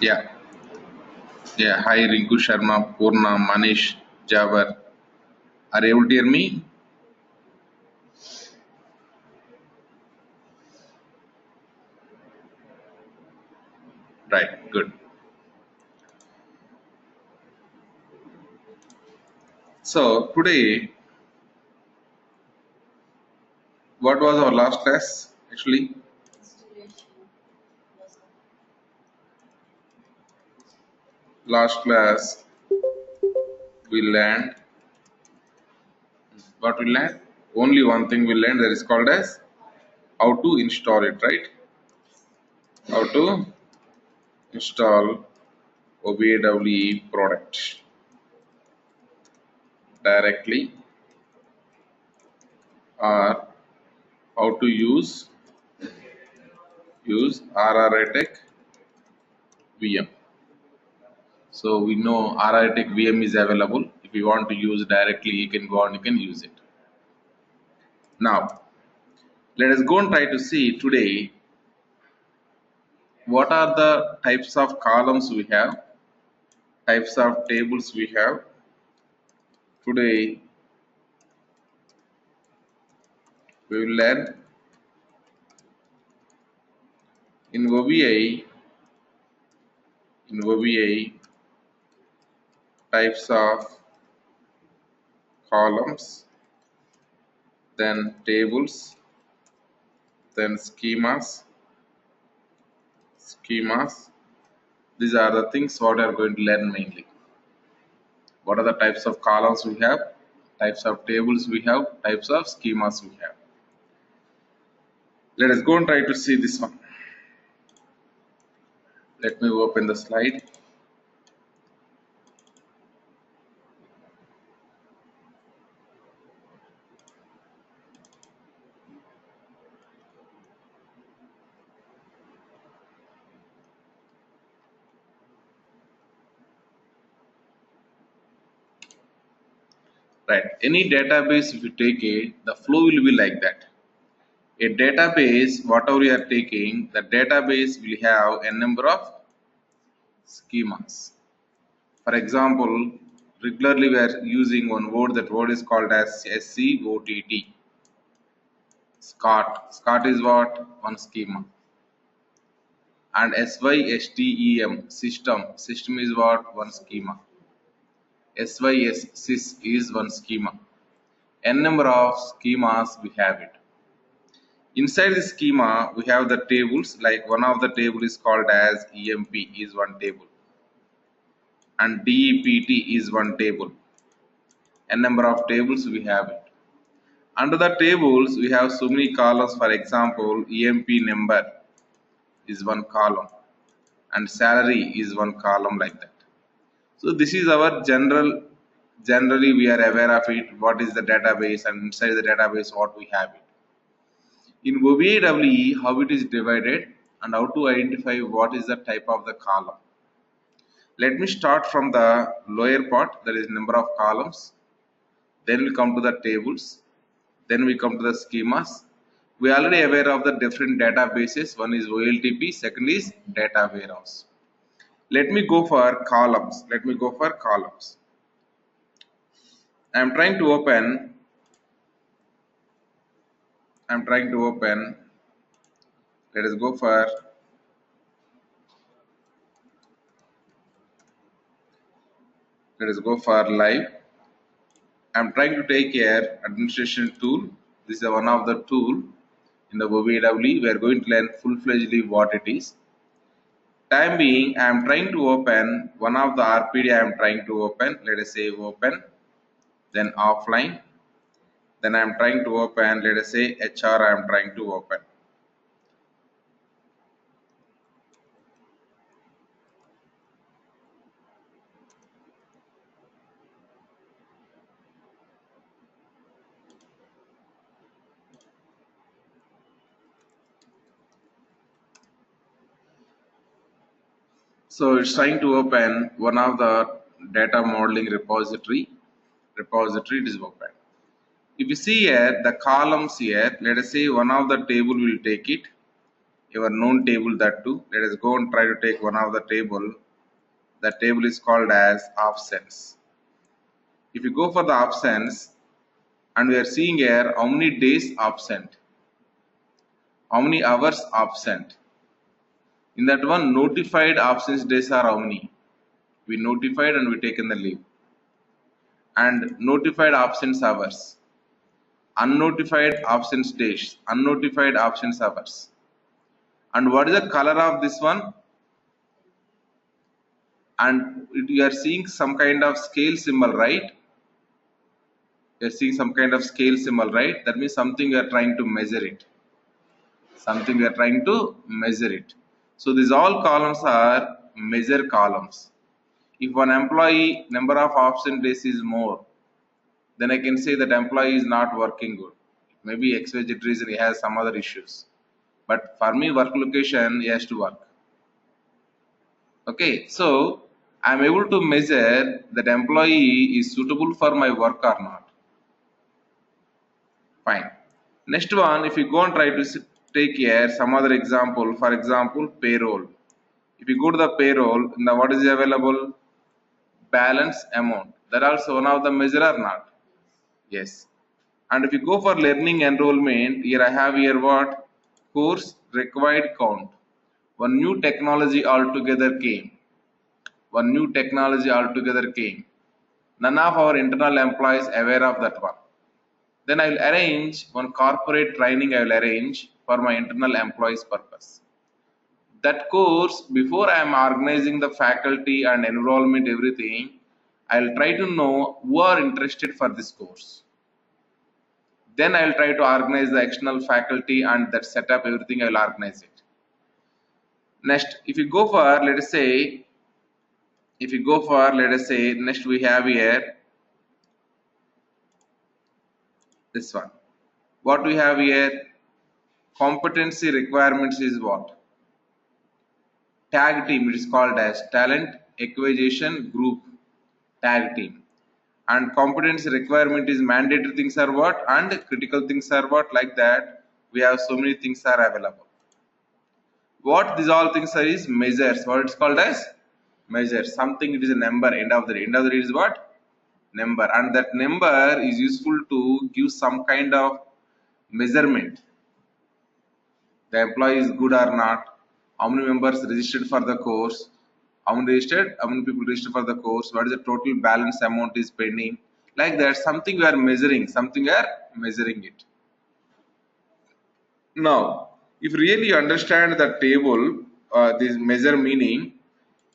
Yeah, yeah. Hi, Rinku Sharma, Purna, Manish, Jawar. Are you able to hear me? Right, good. So, today, what was our last class? Actually, last class we learned what we learned. Only one thing we learned that is called as how to install it, right? How to install OBIEE product directly, or how to use RRI VM. So we know RRTech VM is available. If you want to use directly, you can go and you can use it. Now, let us go and try to see today what are the types of columns we have, types of tables we have. Today, we will learn in OBIEE types of columns, then tables, then schemas. These are the things what we are going to learn mainly. What are the types of columns we have, types of tables we have, types of schemas we have. Let us go and try to see this one. Let me open the slide. Right, any database, if you take it, the flow will be like that. A database, whatever you are taking, the database will have a number of schemas. For example, regularly we are using one word, that word is called as SCOTT. Scott is what? One schema. And system is what? One schema. Sys is one schema. N number of schemas we have it. Inside the schema we have the tables, like one of the table is called as EMP is one table, and DEPT is one table. N number of tables we have it. Under the tables we have so many columns. For example, EMP number is one column and salary is one column, like that. So this is our generally we are aware of it, what is the database, and inside the database what we have it. In OBIEE, how it is divided and how to identify what is the type of the column. Let me start from the lower part, that is number of columns. Then we come to the tables. Then we come to the schemas. We are already aware of the different databases. One is OLTP, second is data warehouse. Let me go for columns. I am trying to open. Let us go for live. I am trying to take here administration tool. This is one of the tool in the OBIEE. We are going to learn full-fledgedly what it is. Time being, I am trying to open one of the RPD. I am trying to open. Let us say open, then offline. Then I am trying to open. Let us say HR. I am trying to open. So it's trying to open one of the data modeling repository. It is open. If you see here the columns here, let us say one of the table will take it. your known table, that too. Let us go and try to take one of the table. The table is called as options. If you go for the options, and we are seeing here how many days absent, how many hours absent. In that one, notified absence days are how many? We notified and we taken the leave. And notified absence hours, unnotified absence days, unnotified absence hours. And what is the color of this one? And you are seeing some kind of scale symbol, right? You are seeing some kind of scale symbol, right? That means something you are trying to measure it. Something we are trying to measure it. So these all columns are measure columns. If one employee number of absent days is more, then I can say that employee is not working good. Maybe XYZ reason he has some other issues. But for me, work location, he has to work. Okay, so I am able to measure that employee is suitable for my work or not. Fine. Next one, if you go and try to take here some other example, for example, payroll. If you go to the payroll, in the what is available? Balance amount. That also one of the measure or not? Yes. And if you go for learning enrollment, here I have here what? Course required count. One new technology altogether came. One new technology altogether came. None of our internal employees aware of that one. Then I will arrange one corporate training I will arrange for my internal employees purpose. That course, before I am organizing the faculty and enrollment, everything, I will try to know who are interested for this course. Then I will try to organize the external faculty and that setup, everything I will organize it. Next, if you go for, let us say, next we have here this one. What we have here, competency requirements is what? Tag team, it is called as talent acquisition group tag team. And competency requirement is mandatory things are what and critical things are what, like that. We have so many things are available. What these all things are is measures. What it's called as measures. Something it is a number, end of the day. End of the day is what? Number. And that number is useful to give some kind of measurement. The employee is good or not, how many members registered for the course, how many people registered for the course, what is the total balance amount is pending, like that. Something we are measuring, it. Now, if really you understand the table, this measure meaning,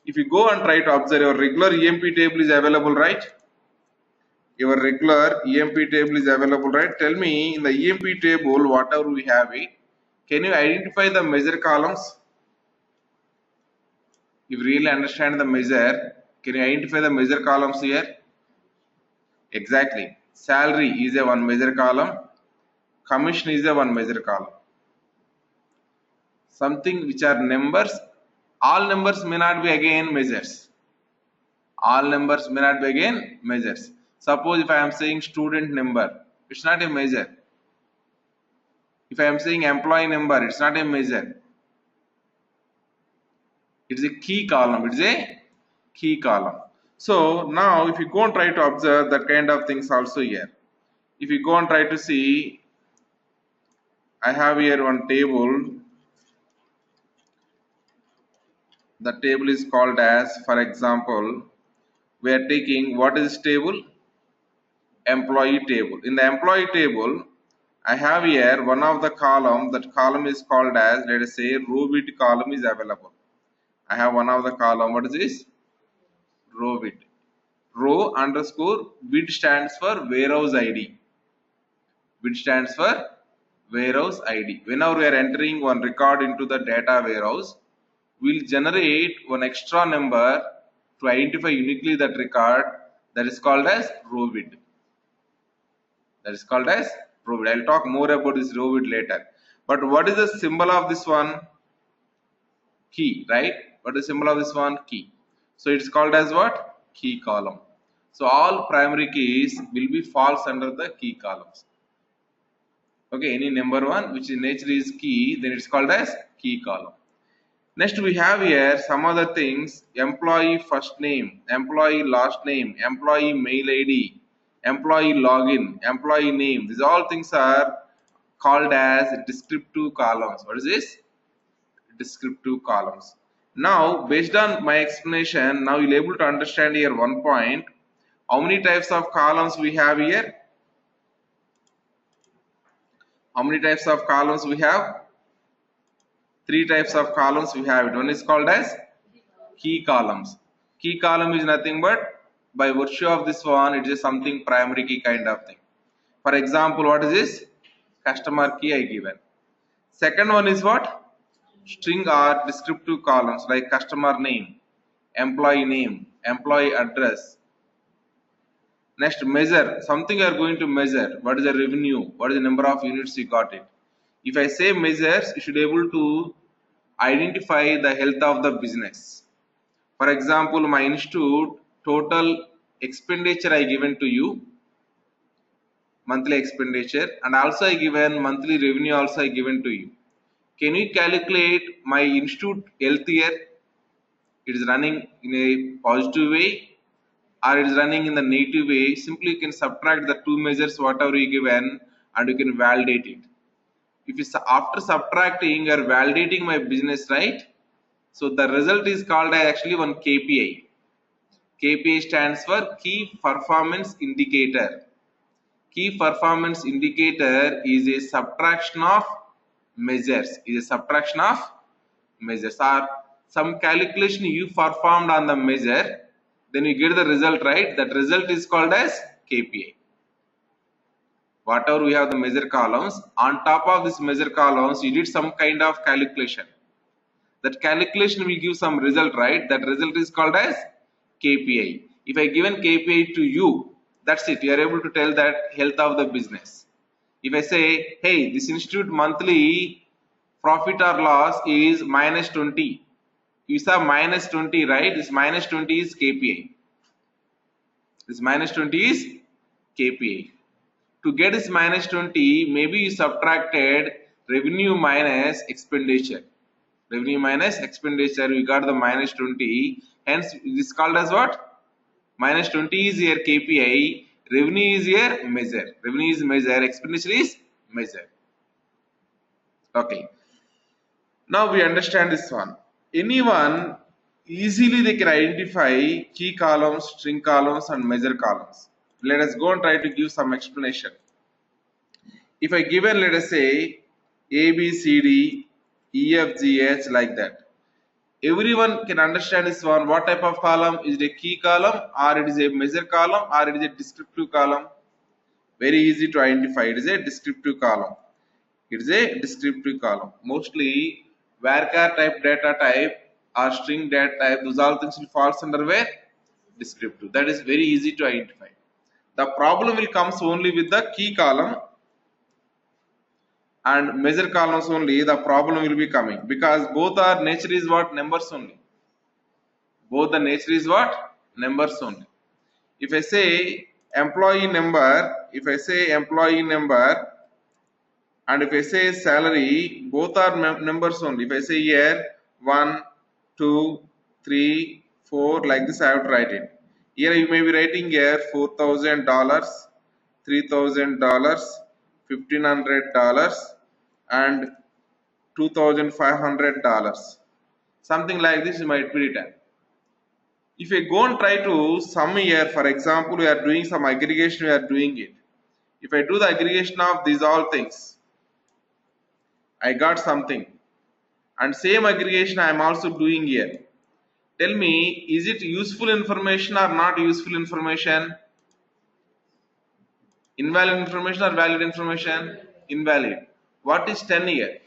if you go and try to observe your regular EMP table is available, right? Your regular EMP table is available, right? Tell me in the EMP table, whatever we have it, can you identify the measure columns? If you really understand the measure, can you identify the measure columns here? Exactly. Salary is a one measure column. Commission is a one measure column. Something which are numbers. All numbers may not be again measures. All numbers may not be again measures. Suppose if I am saying student number, it's not a measure. If I am saying employee number, it's not a measure. It is a key column. It is a key column. So now if you go and try to observe that kind of things also here. If you go and try to see, I have here one table. The table is called as, for example, we are taking what is this table? Employee table. In the employee table, I have here one of the column. That column is called as, let us say, row width column is available. I have one of the column. What is this? Row width. Row underscore width stands for warehouse ID. Width stands for warehouse ID. Whenever we are entering one record into the data warehouse, we'll generate one extra number to identify uniquely that record. That is called as row width. That is called as row width. I'll talk more about this row width later. But what is the symbol of this one? Key, right? What is the symbol of this one? Key. So it's called as what? Key column. So all primary keys will be falls under the key columns. Okay, any number one which in nature is key, then it's called as key column. Next we have here some other things: employee first name, employee last name, employee mail ID, employee login, employee name. These all things are called as descriptive columns. What is this? Descriptive columns. Now, based on my explanation, now you'll able to understand here one point. How many types of columns we have here? How many types of columns we have? Three types of columns we have. One is called as key columns. Key column is nothing but by virtue of this one, it is something primary key kind of thing. For example, what is this? Customer key I given. Second one is what? String or descriptive columns like customer name, employee address. Next, measure. Something you are going to measure. What is the revenue? What is the number of units you got it? If I say measures, you should be able to identify the health of the business. For example, my institute total expenditure I given to you, monthly expenditure, and also I given monthly revenue also I given to you. Can you calculate my institute health year? It is running in a positive way or it is running in the negative way. Simply you can subtract the two measures whatever you given and you can validate it. If it's after subtracting you are validating my business, right? So the result is called as actually one KPI. KPI stands for key performance indicator. Key performance indicator is a subtraction of measures. Is a subtraction of measures or some calculation you performed on the measure, then you get the result, right? That result is called as KPI. Whatever we have the measure columns, on top of this measure columns, you did some kind of calculation. That calculation will give some result, right? That result is called as KPI. If I given KPI to you, that's it. You are able to tell that health of the business. If I say, hey, this institute monthly profit or loss is minus 20. You saw minus 20, right? This minus 20 is KPI. This minus 20 is KPI. To get this minus 20, maybe you subtracted revenue minus expenditure. Revenue minus expenditure, we got the minus 20. Hence, this is called as what? Minus 20 is your KPI. Revenue is your measure. Revenue is measure. Expenditure is measure. Okay. Now we understand this one. Anyone easily they can identify key columns, string columns, and measure columns. Let us go and try to give some explanation. If I given, let us say A, B, C, D, E, F, G, H like that. Everyone can understand this one. What type of column? Is it a key column or it is a measure column or it is a descriptive column? Very easy to identify. It is a descriptive column. It is a descriptive column. Mostly varchar type data type or string data type, those all things will fall under where? Descriptive. That is very easy to identify. The problem will comes only with the key column and measure columns only. The problem will be coming because both are nature is what? Numbers only. Both the nature is what? Numbers only. If I say employee number, and if I say salary, both are numbers only. If I say here 1, 2, 3, 4, like this I have to write it. Here you may be writing here $4,000, $3,000, $1,500 and $2,500. Something like this you might be written. If I go and try to sum here, for example, we are doing some aggregation, we are doing it. If I do the aggregation of these all things, I got something. And same aggregation I am also doing here. Tell me, is it useful information or not useful information? Invalid information or valid information? Invalid. What is 10 here?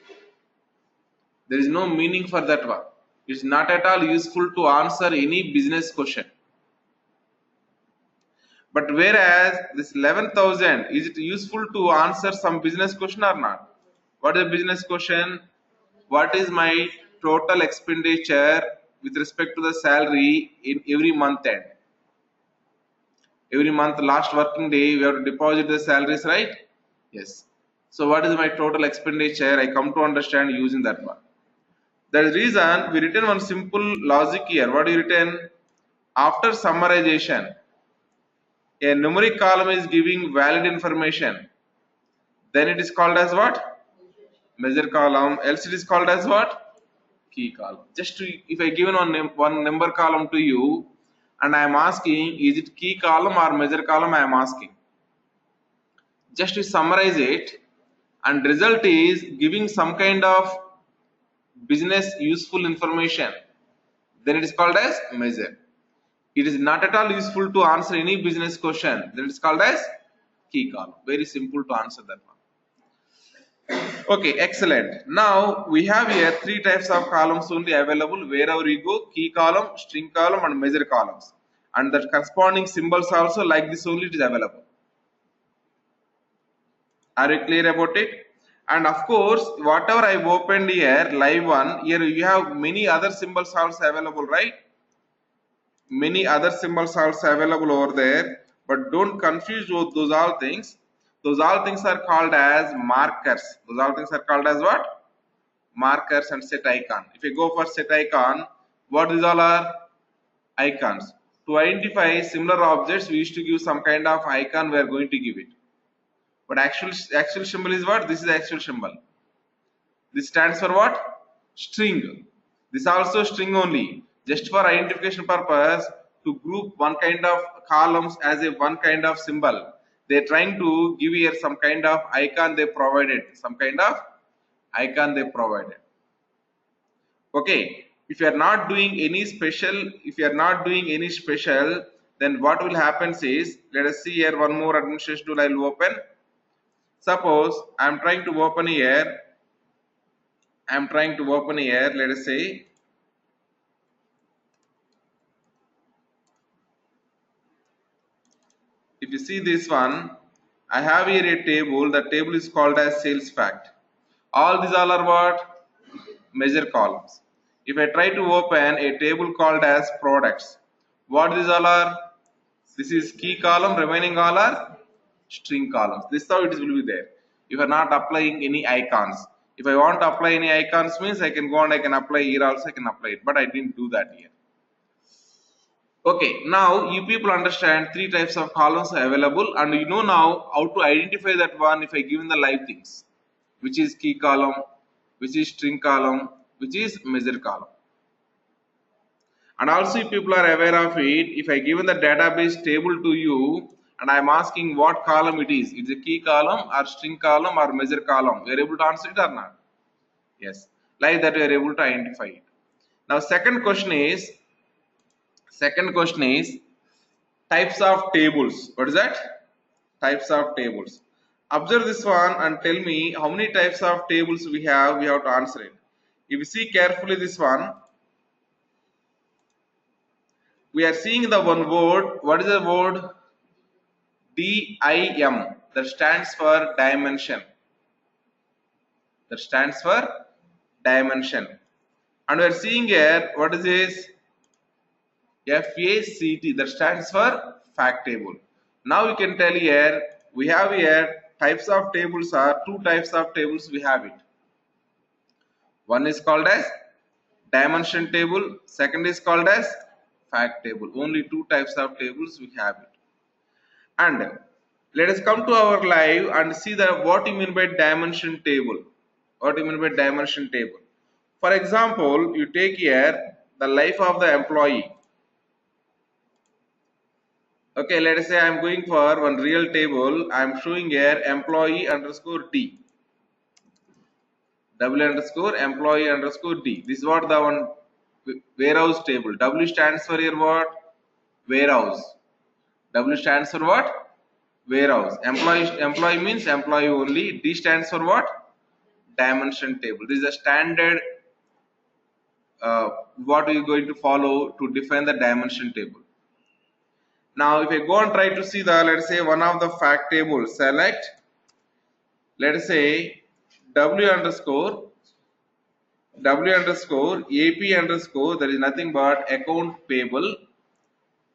There is no meaning for that one. It's not at all useful to answer any business question. But whereas this 11,000, is it useful to answer some business question or not? What is the business question? What is my total expenditure with respect to the salary in every month end? Every month, last working day, we have to deposit the salaries, right? Yes. So what is my total expenditure? I come to understand using that one. That is reason we written one simple logic here. What do you written? After summarization, a numeric column is giving valid information. Then it is called as what? Measure column. Else it is called as what? Key column. Just to, if I given one number column to you, and I am asking, is it key column or measure column? I am asking. Just to summarize it, and result is giving some kind of business useful information. Then it is called as measure. It is not at all useful to answer any business question. Then it is called as key column. Very simple to answer that one. Okay, excellent. Now we have here three types of columns only available. Wherever you go, key column, string column, and measure columns. And the corresponding symbols also like this only it is available. Are you clear about it? And of course, whatever I've opened here, live one, here you have many other symbols also available, right? Many other symbols also available over there, but don't confuse those all things. Those all things are called as markers. Those all things are called as what? Markers and set icon. If you go for set icon, what these all are? Icons. To identify similar objects, we used to give some kind of icon we are going to give it. But actual symbol is what? This is the actual symbol. This stands for what? String. This also string only. Just for identification purpose, to group one kind of columns as a one kind of symbol. They are trying to give here some kind of icon they provided. Some kind of icon they provided. Okay. If you are not doing any special, then what will happen is, let us see here one more administration tool I will open. Suppose I am trying to open here. Let us say, if you see this one, I have here a table. The table is called as sales fact. All these all are what? Measure columns. If I try to open a table called as products, what these all are? This is key column, remaining all are string columns. This is how it will be there. If you are not applying any icons. If I want to apply any icons means I can go and I can apply here also, I can apply it. But I didn't do that here. Okay, now you people understand three types of columns are available, and you know now how to identify that one if I given the live things, which is key column, which is string column, which is measure column. And also if people are aware of it, if I given the database table to you and I am asking what column it is a key column or string column or measure column, you are able to answer it or not? Yes, like that you are able to identify it. Now second question is types of tables. What is that? Types of tables. Observe this one and tell me how many types of tables we have to answer it. If you see carefully this one, we are seeing the one word. What is the word? DIM. That stands for dimension. And we are seeing here, what is this? FACT. That stands for fact table. Now you can tell here, we have here types of tables are two types of tables we have it. One is called as dimension table, second is called as fact table. Only two types of tables we have it. And let us come to our live and see that what you mean by dimension table. For example, you take here the life of the employee. Okay, let us say I am going for one real table. I am showing here employee underscore D. W underscore employee underscore D. This is what the one warehouse table. W stands for here what? Warehouse. W stands for what? Warehouse. Employee means employee only. D stands for what? Dimension table. This is a standard what we are going to follow to define the dimension table. Now if I go and try to see the, let us say one of the fact tables, select, let us say W underscore AP underscore, there is nothing but account payable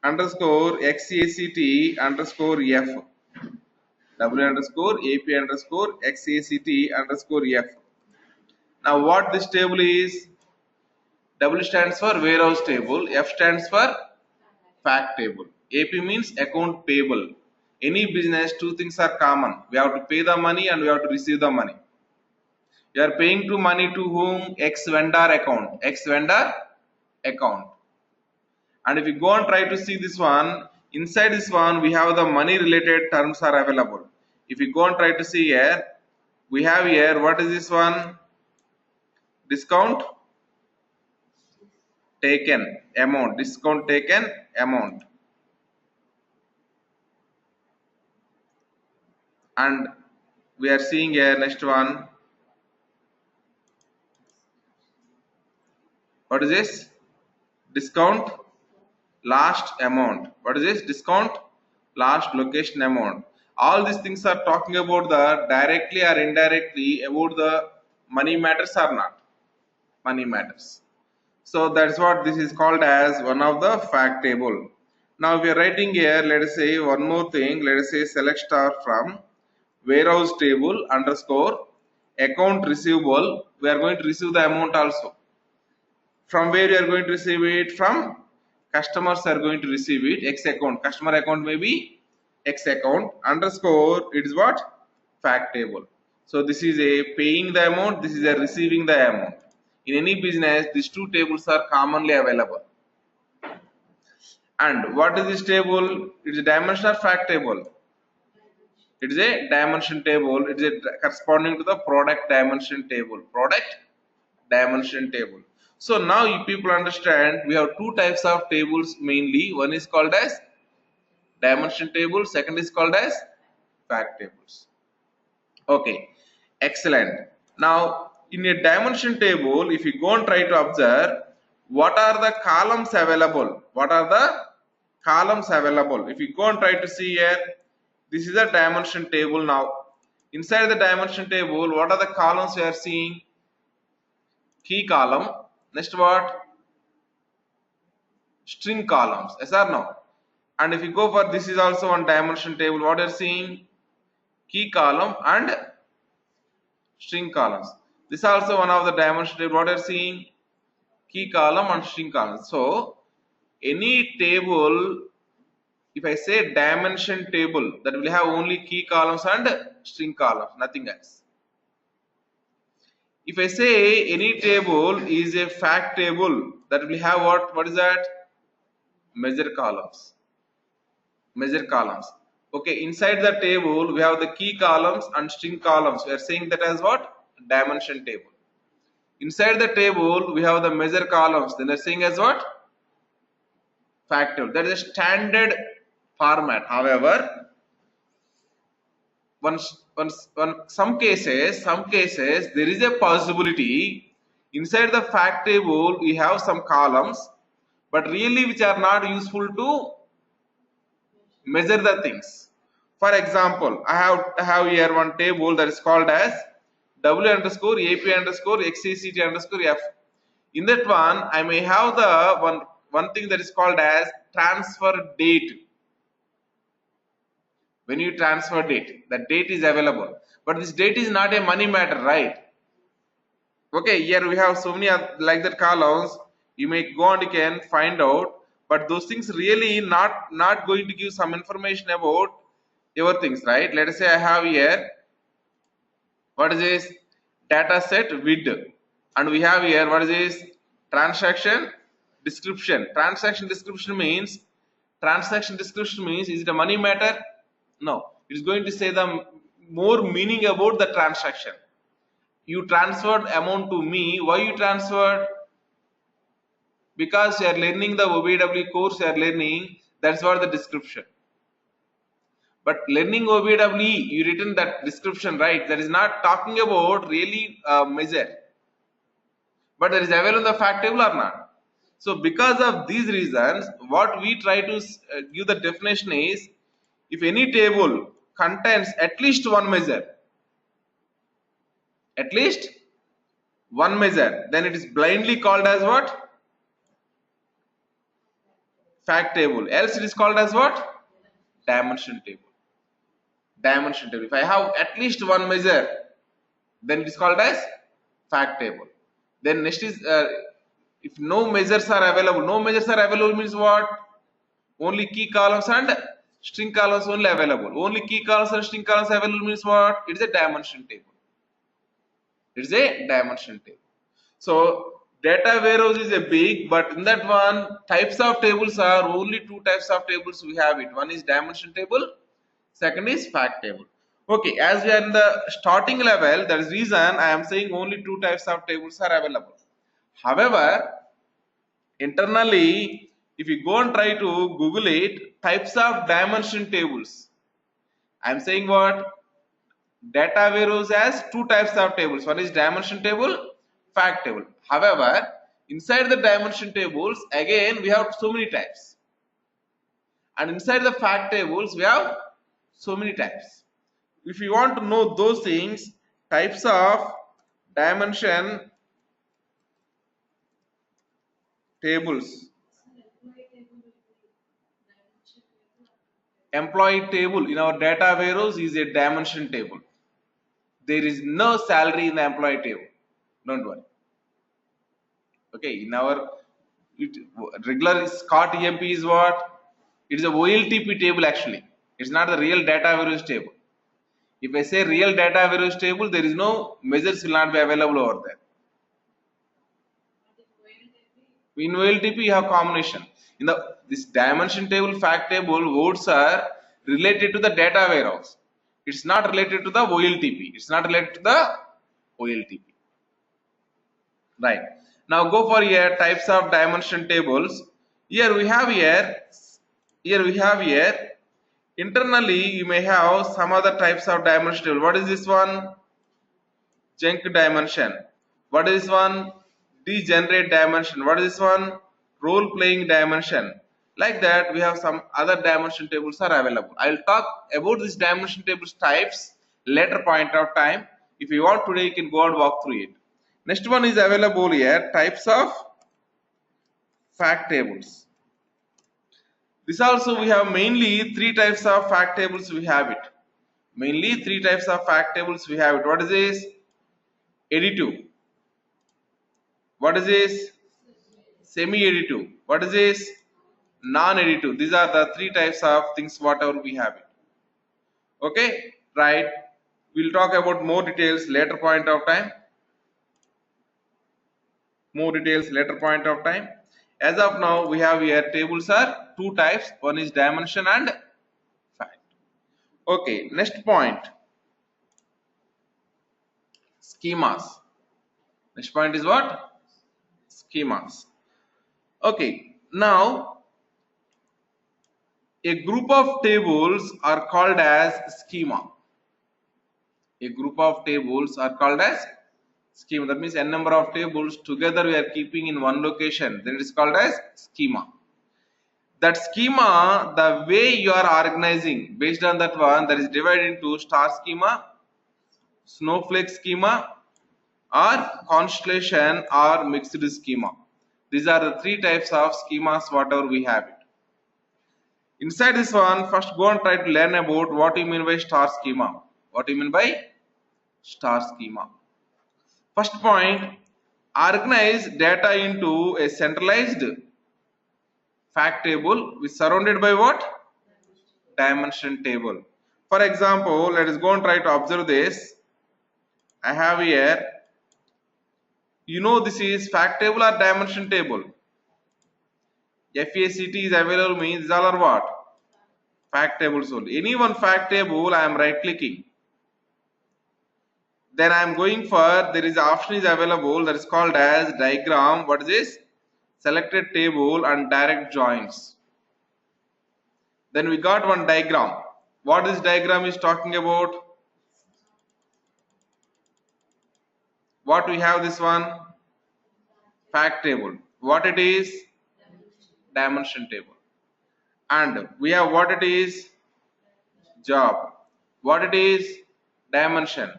underscore XACT underscore F. W underscore AP underscore XACT underscore F. Now what this table is? W stands for warehouse table, F stands for fact table. AP means account payable. Any business, two things are common. We have to pay the money and we have to receive the money. You are paying to money to whom? X vendor account. X vendor account. And if you go and try to see this one, inside this one we have the money related terms are available. If you go and try to see here, we have here, what is this one? Discount taken amount. Discount taken amount. And we are seeing here next one. What is this? Discount last amount. What is this? Discount last location amount. All these things are talking about the directly or indirectly about the money matters or not. Money matters. So that's what this is called as one of the fact table. Now we are writing here, let us say one more thing. Let us say select star from warehouse table underscore account receivable. We are going to receive the amount also. From where you are going to receive it? From customers are going to receive it. X account. Customer account may be X account underscore. It is what? Fact table. So this is a paying the amount. This is a receiving the amount. In any business, these two tables are commonly available. And what is this table? It is a dimension or fact table. It is a dimension table. It is corresponding to the product dimension table. Product dimension table. So now you people understand we have two types of tables mainly. One is called as dimension table. Second is called as fact tables. Okay, excellent. Now in a dimension table, if you go and try to observe, what are the columns available? What are the columns available? If you go and try to see here, this is a dimension table now. Inside the dimension table, what are the columns we are seeing? Key column. Next what? String columns. Yes or no? And if you go for this is also one dimension table, what you are seeing? Key column and string columns. This is also one of the dimension table. What you are seeing? Key column and string column. So any table, if I say dimension table, that will have only key columns and string columns, nothing else. If I say any table is a fact table, that will have what? What is that? Measure columns. Measure columns. Okay, inside the table we have the key columns and string columns. We are saying that as what? Dimension table. Inside the table we have the measure columns. Then they are saying as what? Fact table. That is a standard format. However, some cases there is a possibility inside the fact table we have some columns, but really which are not useful to measure the things. For example, I have here one table that is called as W underscore AP underscore XACT underscore F. In that one, I may have the one thing that is called as transfer date. When you transfer date, the date is available, but this date is not a money matter, right? Okay, here we have so many like that columns. You may go and you can find out, but those things really not going to give some information about your things, right? Let us say I have here, what is this? Data set width, and we have here, what is this? Transaction description. Transaction description means is it a money matter? No, it is going to say the more meaning about the transaction. You transferred amount to me. Why you transferred? Because you are learning the OBIEE course, you are learning. That's what the description. But learning OBIEE, you written that description, right? That is not talking about really measure. But that is available in the fact table or not? So because of these reasons, what we try to give the definition is, if any table contains at least one measure, then it is blindly called as what? Fact table. Else it is called as what? Dimension table. dimension table. If I have at least one measure, then it is called as fact table. Then next is if no measures are available. No measures are available means what? Only key columns and string columns only available. Only key columns and string columns available means what? It is a dimension table. It is a dimension table. So data warehouse is a big, but in that one types of tables are only two types of tables we have it. One is dimension table, second is fact table. Okay, as we are in the starting level, that is reason I am saying only two types of tables are available. However, internally, if you go and try to Google it, types of dimension tables. I am saying what? Data warehouse has two types of tables. One is dimension table, fact table. However, inside the dimension tables, again we have so many types. And inside the fact tables, we have so many types. If you want to know those things, types of dimension tables. Employee table in our data warehouse is a dimension table. There is no salary in the employee table. Don't worry. Okay, in our regular Scott EMP is what? It is a OLTP table actually. It's not the real data warehouse table. If I say real data warehouse table, there is no measures will not be available over there. In OLTP, you have combination. In this dimension table, fact table, words are related to the data warehouse. It's not related to the OLTP. It's not related to the OLTP. Right. Now go for here types of dimension tables. Here we have internally you may have some other types of dimension table. What is this one? Junk dimension. What is this one? Degenerate dimension. What is this one? Role playing dimension. Like that we have some other dimension tables are available. I will talk about these dimension tables types later point of time. If you want today you can go and walk through it. Next one is available here, types of fact tables. This also we have mainly three types of fact tables we have it. Mainly three types of fact tables we have it. What is this? Additive. What is this? Semi-additive. What is this? Non-additive. These are the three types of things whatever we have it. Okay, right. We'll talk about more details later point of time. More details later point of time. As of now, we have here tables are two types. One is dimension and fact. Okay, next point. Schemas. Next point is what? Schemas. Okay, now a group of tables are called as schema. A group of tables are called as schema. That means n number of tables together we are keeping in one location. Then it is called as schema. That schema, the way you are organizing, based on that one, that is divided into star schema, snowflake schema, or constellation or mixed schema. These are the three types of schemas whatever we have it. Inside this one, first go and try to learn about what you mean by star schema. What do you mean by star schema? First point, organize data into a centralized fact table which is surrounded by what? Dimension table. For example, let us go and try to observe this. I have here, you know this is fact table or dimension table? FACT is available means these all are what? Fact tables only. Any one fact table I am right clicking. Then I am going for, there is an option is available that is called as diagram. What is this? Selected table and direct joins. Then we got one diagram. What this diagram is talking about? What we have this one? Fact table. What it is? Dimension table. And we have what it is? Job. What it is? Dimension.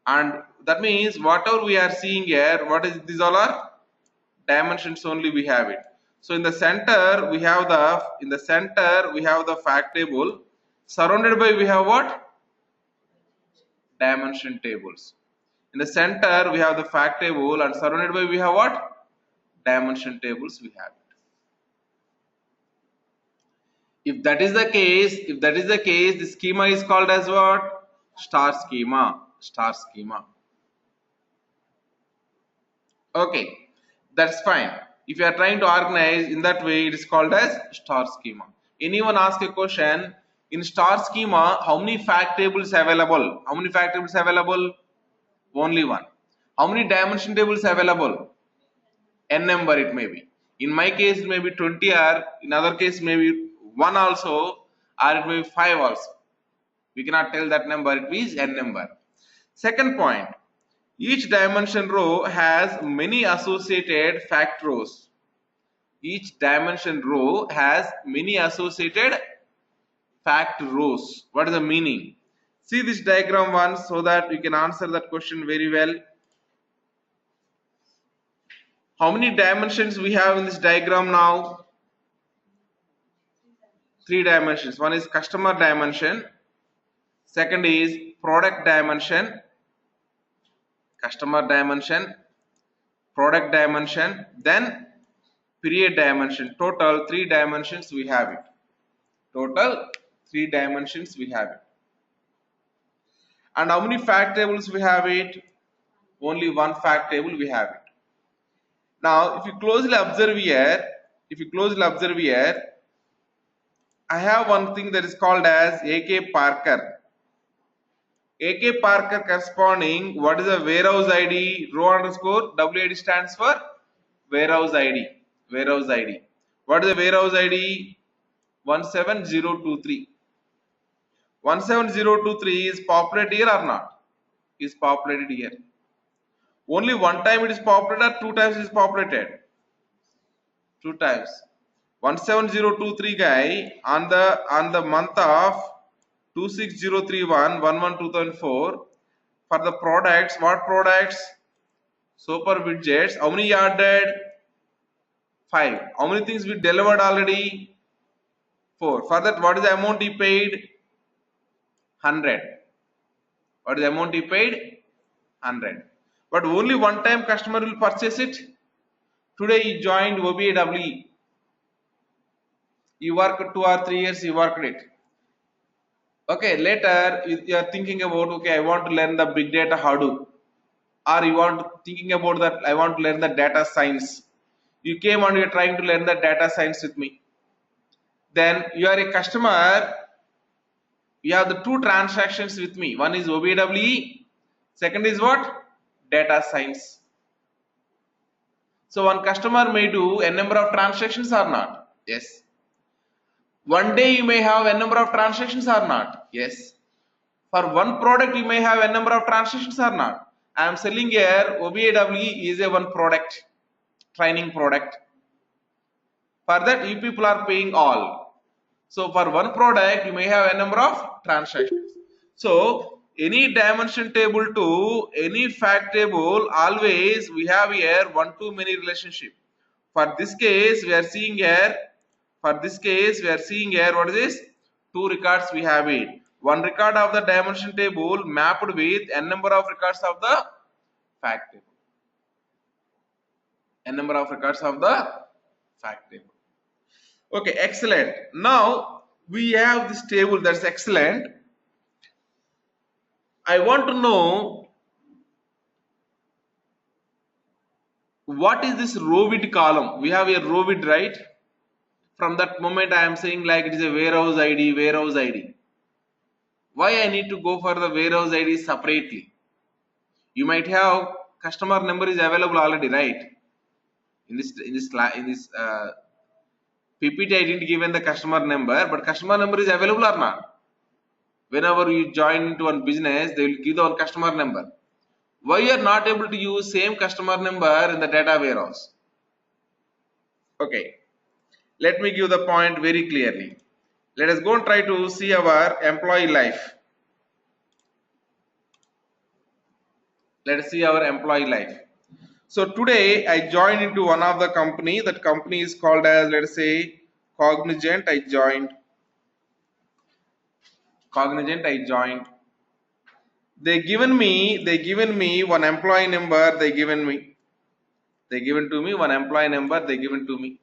And that means whatever we are seeing here, what is these all are? Dimensions only we have it. So in the center we have the fact table. Surrounded by we have what? dimension tables. In the center we have the fact table, and surrounded by we have what? Dimension tables we have. If that is the case, the schema is called as what? Star schema. Star schema. Okay, that's fine. If you are trying to organize in that way, it is called as star schema. Anyone ask a question, in star schema, how many fact tables available? How many fact tables available? Only one. How many dimension tables available? N number it may be. In my case, it may be 20, or in other case, maybe 1 also, or it may be 5 also. We cannot tell that number, it is N number. Second point, each dimension row has many associated fact rows. Each dimension row has many associated fact rows. What is the meaning? See this diagram once so that we can answer that question very well. How many dimensions we have in this diagram now? 3 dimensions. One is customer dimension. Second is product dimension. Customer dimension. Product dimension. Then period dimension. Total 3 dimensions we have it. Total 3 dimensions we have it. And how many fact tables we have it? Only one fact table we have it. Now, if you closely observe here, I have one thing that is called as AK Parker. AK Parker corresponding, what is the warehouse ID? Row underscore WID stands for warehouse ID. Warehouse ID. What is the warehouse ID? 17023. 17023 is populated here or not? Is populated here. Only one time it is populated or 2 times it is populated? 2 times. 17023 guy on the month of 26031-11-2004 for the products. What products? Super widgets. How many you did? 5. How many things we delivered already? 4. For that, what is the amount he paid? 100. What is the amount he paid? 100. But only one time customer will purchase it. Today he joined OBIEE. He worked 2 or 3 years, he worked it. Okay, later you are thinking about, okay, I want to learn the big data Hadoop. Or you want thinking about that, I want to learn the data science. You came and you are trying to learn the data science with me. Then you are a customer, you have the 2 transactions with me. One is OBIEE, second is what? Data science. So one customer may do a number of transactions or not? Yes. One day you may have a number of transactions or not? Yes. For one product you may have a number of transactions or not? I am selling here OBIEE is a one product, training product. For that you people are paying all. So for one product you may have a number of transactions. So any dimension table to any fact table, always we have here one to many relationship. For this case we are seeing here, what is this? 2 records we have it. One record of the dimension table mapped with n number of records of the fact table. N number of records of the fact table. Okay, excellent. Now we have this table, that's excellent. I want to know what is this row width column. We have a row width, right? From that moment I am saying like it is a warehouse ID. Why I need to go for the warehouse ID separately? You might have customer number is available already, right? In this PPT I didn't give in the customer number, but customer number is available or not? Whenever you join into one business, they will give the one customer number. Why you are not able to use same customer number in the data warehouse? Okay, let me give the point very clearly. Let us go and try to see our employee life. Let us see our employee life. So today I joined into one of the company. That company is called as, let us say, Cognizant. I joined. They given me one employee number. They given to me one employee number. They given to me.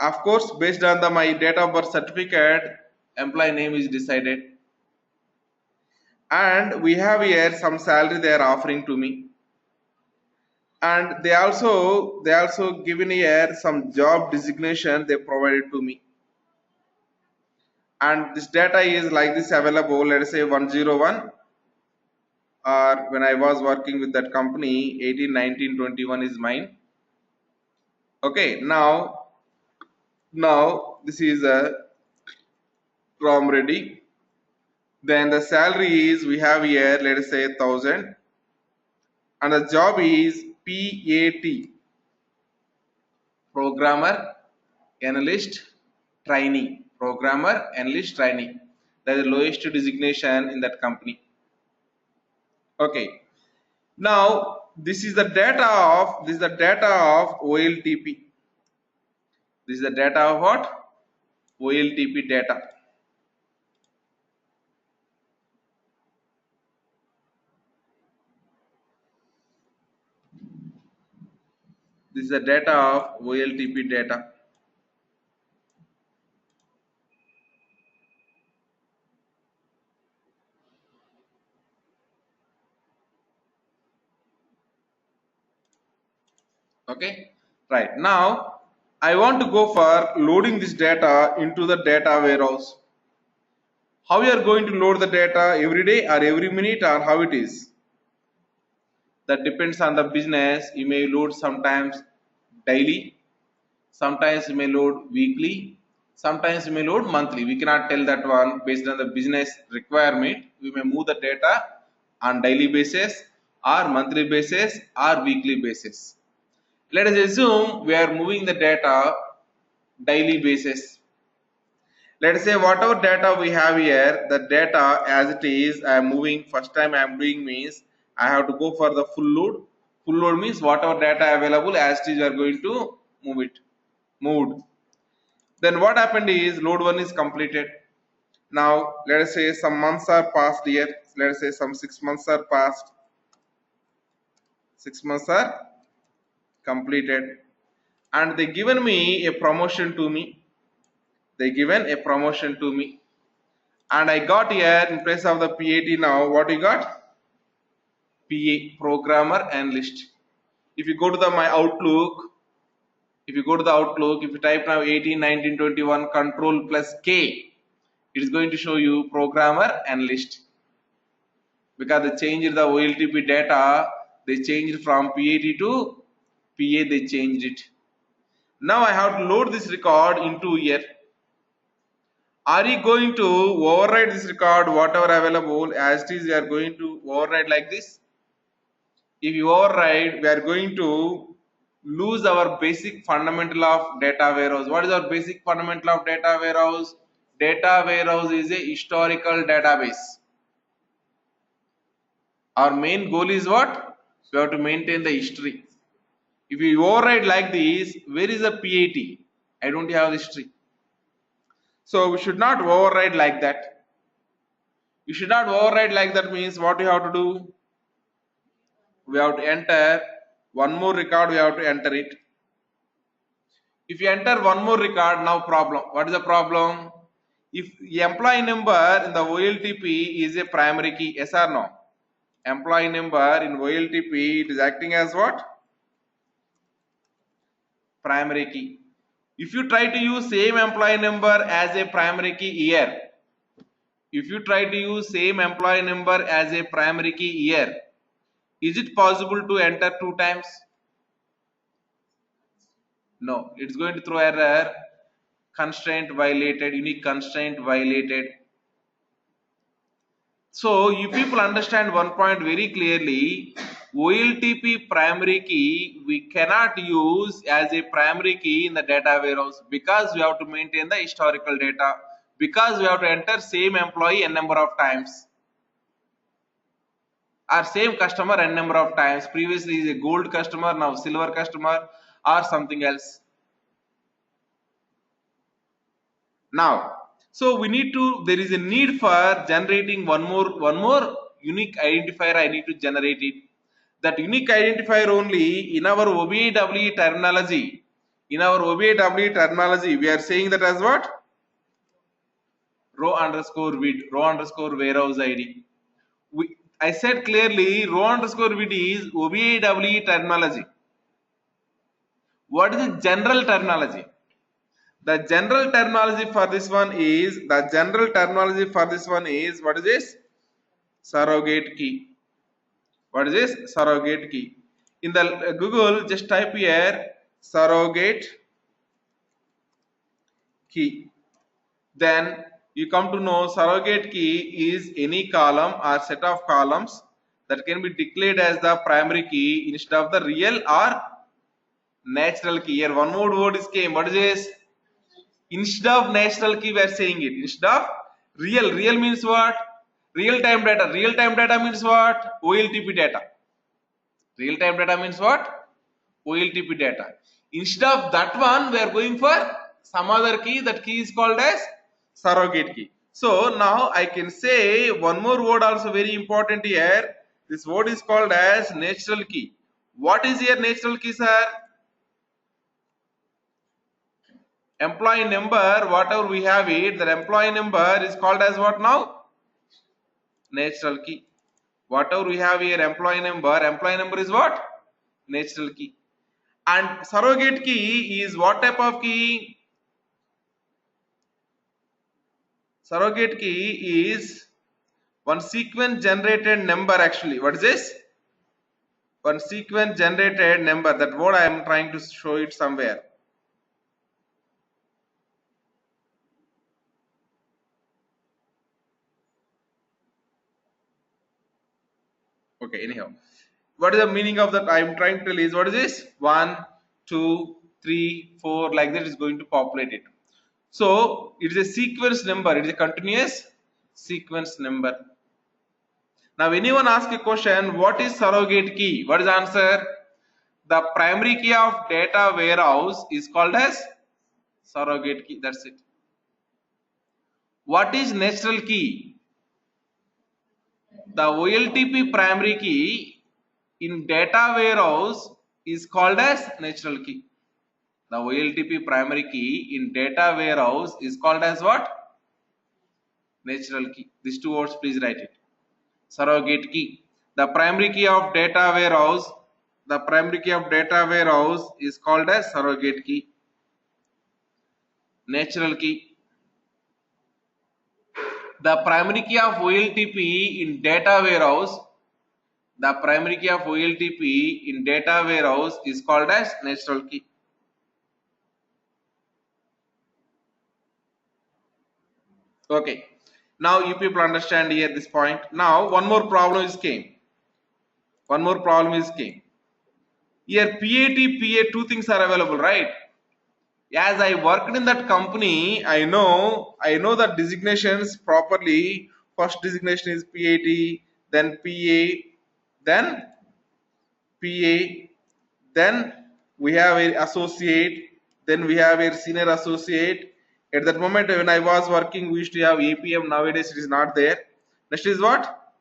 Of course, based on my date of birth certificate, employee name is decided, and we have here some salary they are offering to me, and they also given here some job designation they provided to me, and this data is like this available. Let us say 101, or when I was working with that company, 18, 19, 21 is mine. Okay, now this is a ROM ready. Then the salary is, we have here, let us say 1000, and the job is PAT, programmer analyst trainee. Programmer analyst trainee. That is the lowest designation in that company. Okay. Now this is the data of OLTP. This is the data of what? OLTP data. This is the data of OLTP data. Okay, right. Now I want to go for loading this data into the data warehouse. How you are going to load the data, every day or every minute, or how it is? That depends on the business. You may load sometimes daily, sometimes you may load weekly, sometimes you may load monthly. We cannot tell that one. Based on the business requirement, we may move the data on daily basis, or monthly basis, or weekly basis. Let us assume we are moving the data daily basis. Let us say whatever data we have here, the data as it is, I am moving. First time I am doing means I have to go for the full load. Full load means whatever data available as it is, you are going to move it. Moved. Then what happened is load 1 is completed. Now let us say some months are passed here. Let us say some 6 months are passed. 6 months are completed, and they given me a promotion to me. They given a promotion to me, and I got here in place of the PAT. Now what you got? PA, programmer analyst. If you go to the my Outlook, if you type now 18, 19, 21, control plus K, it is going to show you programmer analyst, because they changed the OLTP data. They changed from PAT to PA. They changed it. Now I have to load this record into here. Are you going to override this record, whatever available as it is? You are going to override like this. If you override, we are going to lose our basic fundamental of data warehouse. What is our basic fundamental of data warehouse? Data warehouse is a historical database. Our main goal is what? We have to maintain the history. If you override like this, where is the PAT? I don't have history. So we should not override like that. You should not override like that means what you have to do? We have to enter one more record. We have to enter it. If you enter one more record, now problem. What is the problem? If the employee number in the OLTP is a primary key, yes or no? Employee number in OLTP, it is acting as what? Primary key. If you try to use same employee number as a primary key here, if you try to use same employee number as a primary key here, is it possible to enter 2 times? No, it's going to throw error. Constraint violated, unique constraint violated. So you people understand one point very clearly. OLTP primary key we cannot use as a primary key in the data warehouse, because we have to maintain the historical data, because we have to enter same employee n number of times, or same customer n number of times. Previously is a gold customer, now silver customer, or something else. Now, so we need to, there is a need for generating one more unique identifier I need to generate it. That unique identifier only in our OBIEE terminology. In our OBIEE terminology, we are saying that as what? Row underscore vid, row underscore warehouse ID. I said clearly row underscore vid is OBIEE terminology. What is the general terminology? The general terminology for this one is what is this? Surrogate key. What is this? Surrogate key. In the Google, just type here surrogate key. Then you come to know surrogate key is any column or set of columns that can be declared as the primary key instead of the real or natural key. Here one more word is came. What is this? Instead of natural key we are saying it. Instead of real. Real means what? Real time data. Real time data means what? OLTP data. Real time data means what? OLTP data. Instead of that one we are going for some other key. That key is called as surrogate key. So now I can say one more word also very important here. This word is called as natural key. What is here natural key, sir? Employee number, whatever we have it, that employee number is called as what now? Natural key. Whatever we have here, employee number is what? Natural key. And surrogate key is what type of key? Surrogate key is one sequence generated number actually. What is this? One sequence generated number. That word I am trying to show it somewhere. Okay, anyhow. What is the meaning of that? I am trying to tell is what is this? 1, 2, 3, 4, like that is going to populate it. So it is a sequence number, it is a continuous sequence number. Now anyone ask a question, what is surrogate key? What is the answer? The primary key of data warehouse is called as surrogate key. That's it. What is natural key? The OLTP primary key in data warehouse is called as natural key. The OLTP primary key in data warehouse is called as what? Natural key. These two words please write it. Surrogate key. The primary key of data warehouse, is called as surrogate key. Natural key. The primary key of OLTP in data warehouse, is called as natural key. Okay. Now you people understand here this point. Now one more problem is came. Here PAT, PA, two things are available, right? As I worked in that company, I know the designations properly. First designation is PAT, then PA, then PA, then we have a associate, then we have a senior associate. At that moment when I was working, we used to have APM. Nowadays it is not there. Next is what?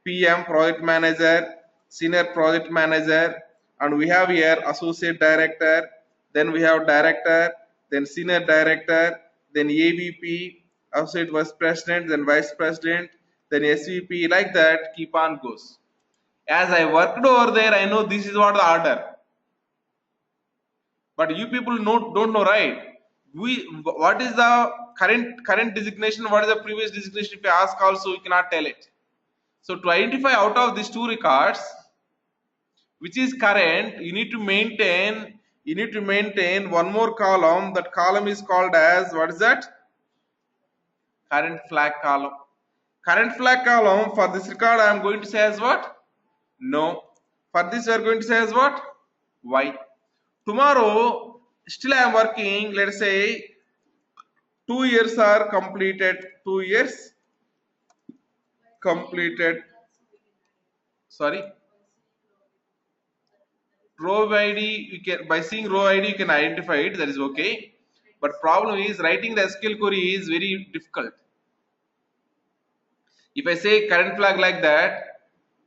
PM, project manager, senior project manager, and we have here associate director, then we have director, then senior director, then AVP, associate vice president, then vice president, then SVP, like that keep on goes. As I worked over there, I know this is what the order. But you people don't know, right? What is the current designation? What is the previous designation? If you ask also, you cannot tell it. So to identify out of these two records, which is current, you need to maintain one more column. That column is called as, what is that? Current flag column. Current flag column for this record I am going to say as what? No. For this we are going to say as what? Y. Tomorrow still I am working, let us say 2 years are completed. 2 years completed. Sorry. Row ID, you can, by seeing row ID you can identify it, that is okay. But problem is writing the SQL query is very difficult. If I say current flag like that,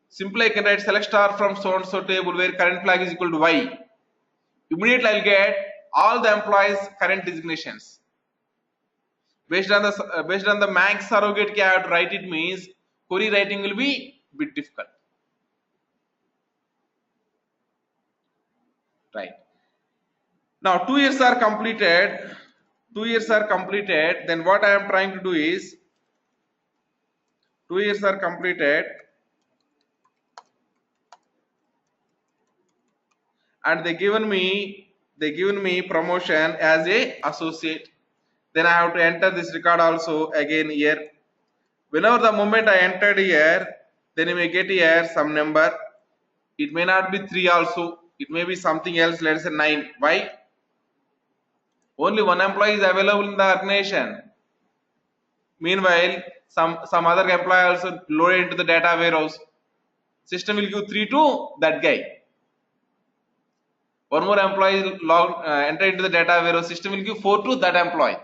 simply I can write select star from so and so table where current flag is equal to Y. Immediately I'll get all the employees current designations. Based on the max surrogate key I have to write it means query writing will be a bit difficult. Right. Now 2 years are completed. 2 years are completed. Then what I am trying to do is 2 years are completed and they given me promotion as a associate. Then I have to enter this record also again here. Whenever the moment I entered here, then you may get here some number. It may not be 3 also. It may be something else. Let's say 9. Why? Only one employee is available in the organization. Meanwhile, some other employee also loaded into the data warehouse. System will give 3 to that guy. One more employee enter into the data warehouse. System will give 4 to that employee.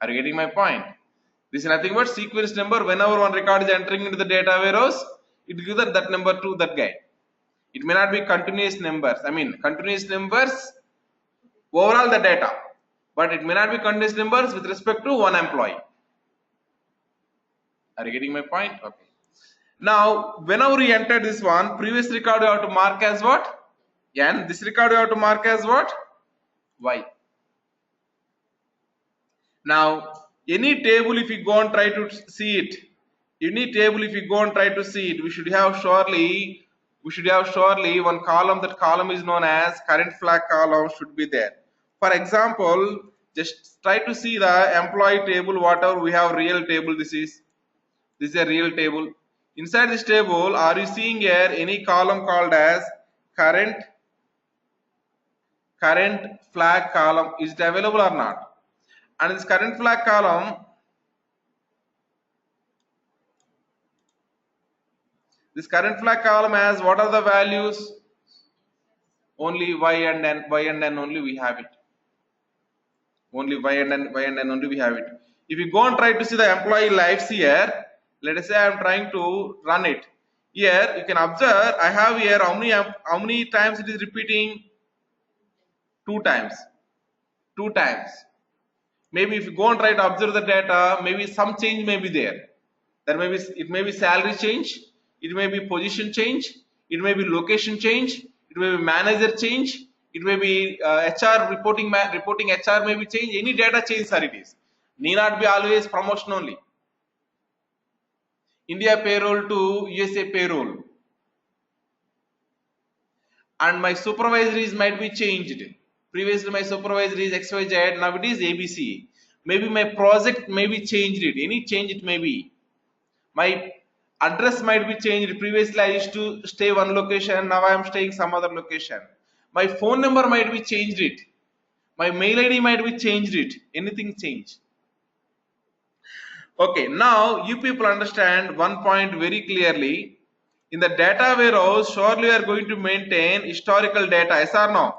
Are you getting my point? This is nothing but sequence number. Whenever one record is entering into the data warehouse, it gives that number to that guy. It may not be continuous numbers. I mean continuous numbers overall the data, but it may not be continuous numbers with respect to one employee. Are you getting my point? Okay. Now, whenever you enter this one, previous record you have to mark as what? N. This record you have to mark as what? Y. Now, any table if you go and try to see it, any table if you go and try to see it, we should have surely one column. That column is known as current flag column should be there. For example, just try to see the employee table, whatever we have real table. This is a real table. Inside this table, are you seeing here any column called as current flag column? Is it available or not? And this current flag column, has what are the values? Only Y and N only we have it. Only Y and N only we have it. If you go and try to see the employee lives here, let us say I am trying to run it. Here you can observe I have here how many times it is repeating? 2 times. 2 times. Maybe if you go and try to observe the data, maybe some change may be there. It may be salary change, it may be position change, it may be location change, it may be manager change, it may be HR reporting HR may be change. Any data change, sir, it is. Need not be always promotion only. India payroll to USA payroll. And my supervisories might be changed. Previously my supervisor is XYZ, now it is ABC. Maybe my project may be changed. Any change it may be. My address might be changed. Previously I used to stay one location, now I am staying some other location. My phone number might be changed. My mail ID might be changed. Anything change. Okay, now you people understand one point very clearly. In the data warehouse, surely we are going to maintain historical data, yes or no?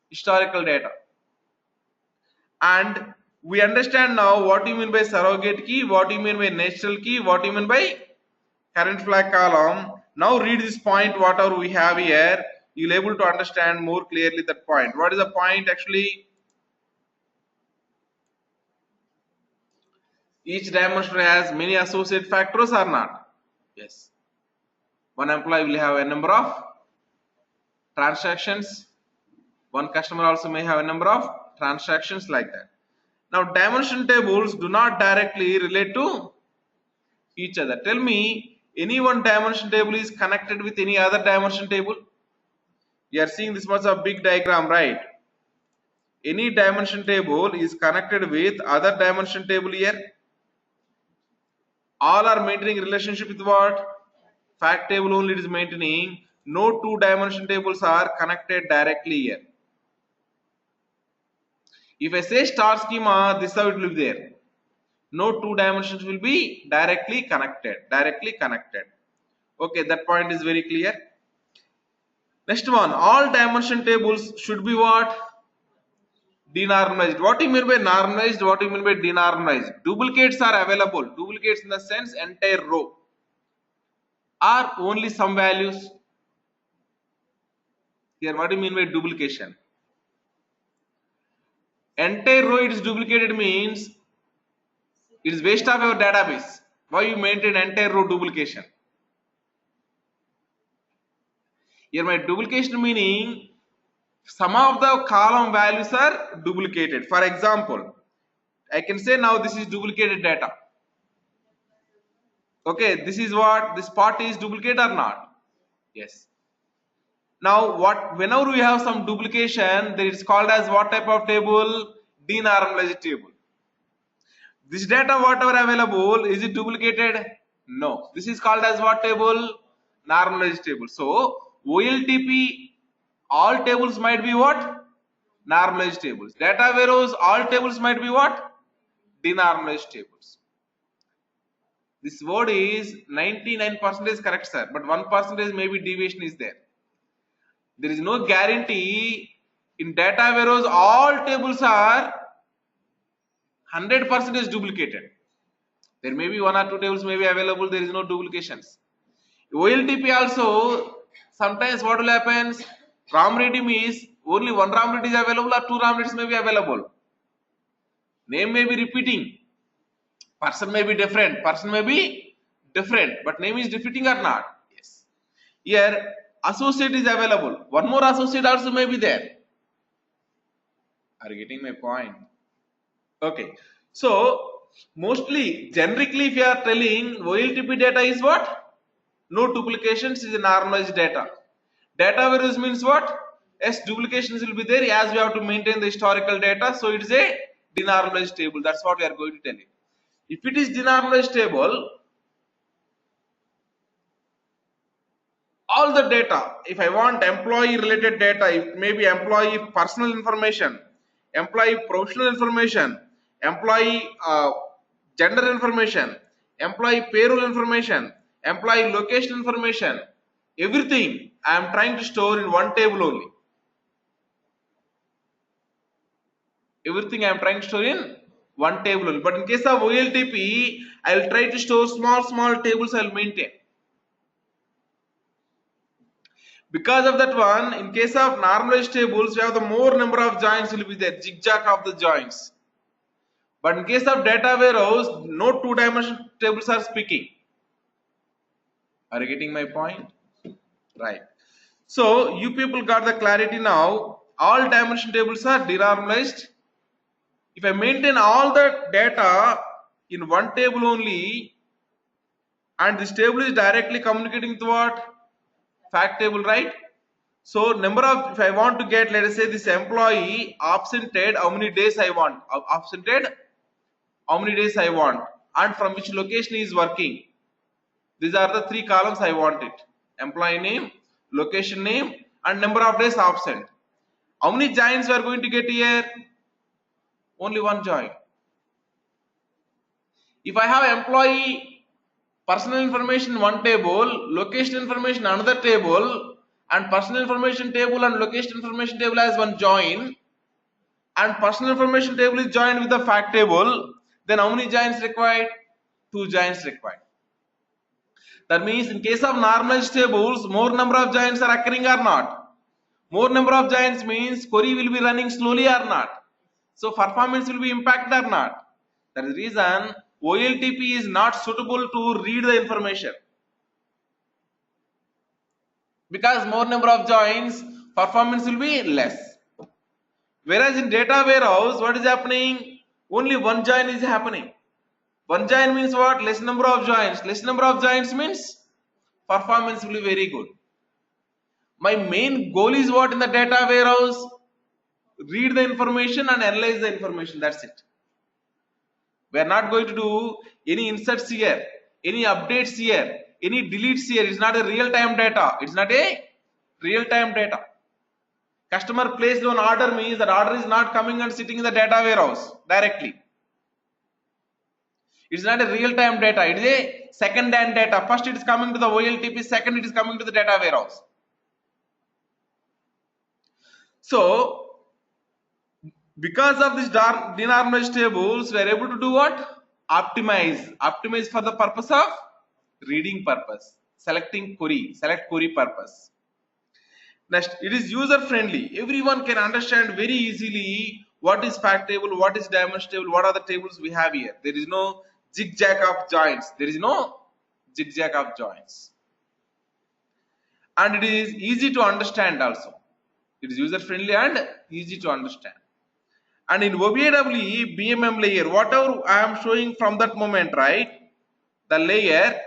Historical data. And we understand now what you mean by surrogate key, what you mean by natural key, what you mean by current flag column. Now read this point, whatever we have here, you'll able to understand more clearly that point. What is the point actually? Each dimension has many associate factors or not? Yes. One employee will have a number of transactions. One customer also may have a number of transactions like that. Now dimension tables do not directly relate to each other. Tell me, any one dimension table is connected with any other dimension table? You are seeing this much of big diagram, right? Any dimension table is connected with other dimension table here. All are maintaining relationship with what? Fact table only it is maintaining. No two dimension tables are connected directly here. If I say star schema, this is how it will be there. No two dimensions will be directly connected. Okay, that point is very clear. Next one, all dimension tables should be what? Denormalized. What do you mean by normalized? What do you mean by denormalized? Duplicates are available. Duplicates in the sense entire row or only some values. Here, what do you mean by duplication? Entire row it is duplicated means it is waste of your database. Why you maintain entire row duplication? Here my duplication meaning some of the column values are duplicated. For example, I can say now this is duplicated data. Okay, this is what this part is duplicate or not? Yes. Now what whenever we have some duplication, then it's called as what type of table? Denormalized table. This data whatever available, is it duplicated? No. This is called as what table? Normalized table. So OLTP all tables might be what? Normalized tables. Data warehouse all tables might be what? Denormalized tables. This word is 99% correct, sir, but 1% maybe deviation is there. There is no guarantee in data warehouse all tables are 100% duplicated. There may be one or two tables may be available, there is no duplications. OLTP also, sometimes what will happen? RAM redeem is only one RAM read is available or two RAM reads may be available. Name may be repeating. Person may be different. Person may be different, but name is repeating or not? Yes. Here, associate is available. One more associate also may be there. Are you getting my point? Okay. So, mostly, generically, if you are telling OLTP data is what? No duplications is a normalized data. Data values means what? Yes, duplications will be there as we have to maintain the historical data. So, it is a denormalized table. That's what we are going to tell you. If it is denormalized table, all the data, if I want employee related data, it may be employee personal information, employee professional information, employee gender information, employee payroll information, employee location information, everything I am trying to store in one table only. Everything I am trying to store in one table only. But in case of OLTP, I will try to store small tables I will maintain. Because of that one, in case of normalized tables, we have the more number of joins will be there, zigzag of the joins. But in case of data warehouse, no two-dimensional tables are speaking. Are you getting my point? Right. So, you people got the clarity now. All dimension tables are denormalized. If I maintain all the data in one table only, and this table is directly communicating to what? Fact table, right? So number of, if I want to get, let us say this employee absented, how many days I want? Absented, how many days I want? And from which location he is working. These are the three columns I want it. Employee name, location name, and number of days absent. How many joins we are going to get here? Only one join. If I have employee personal information one table, location information another table, and personal information table and location information table as one join, and personal information table is joined with the fact table, then how many joins required? 2 joins required. That means in case of normalized tables, more number of joins are occurring or not? More number of joins means query will be running slowly or not? So performance will be impacted or not? That is the reason OLTP is not suitable to read the information. Because more number of joins, performance will be less. Whereas in data warehouse, what is happening? Only one join is happening. One join means what? Less number of joins. Less number of joins means performance will be very good. My main goal is what in the data warehouse? Read the information and analyze the information. That's it. We are not going to do any inserts here, any updates here, any deletes here. It's not a real-time data. It's not a real-time data. Customer placed one order means that order is not coming and sitting in the data warehouse directly. It's not a real-time data. It is a second-hand data. First it is coming to the OLTP, second it is coming to the data warehouse. So, Because of these denormalized tables, we are able to do what? Optimize for the purpose of reading purpose, select query purpose. Next, it is user friendly. Everyone can understand very easily what is fact table, what is dimension table, what are the tables we have here. There is no zigzag of joints. And it is easy to understand also. It is user friendly and easy to understand. And in OBIEE BMM layer, whatever I am showing from that moment, right? The layer,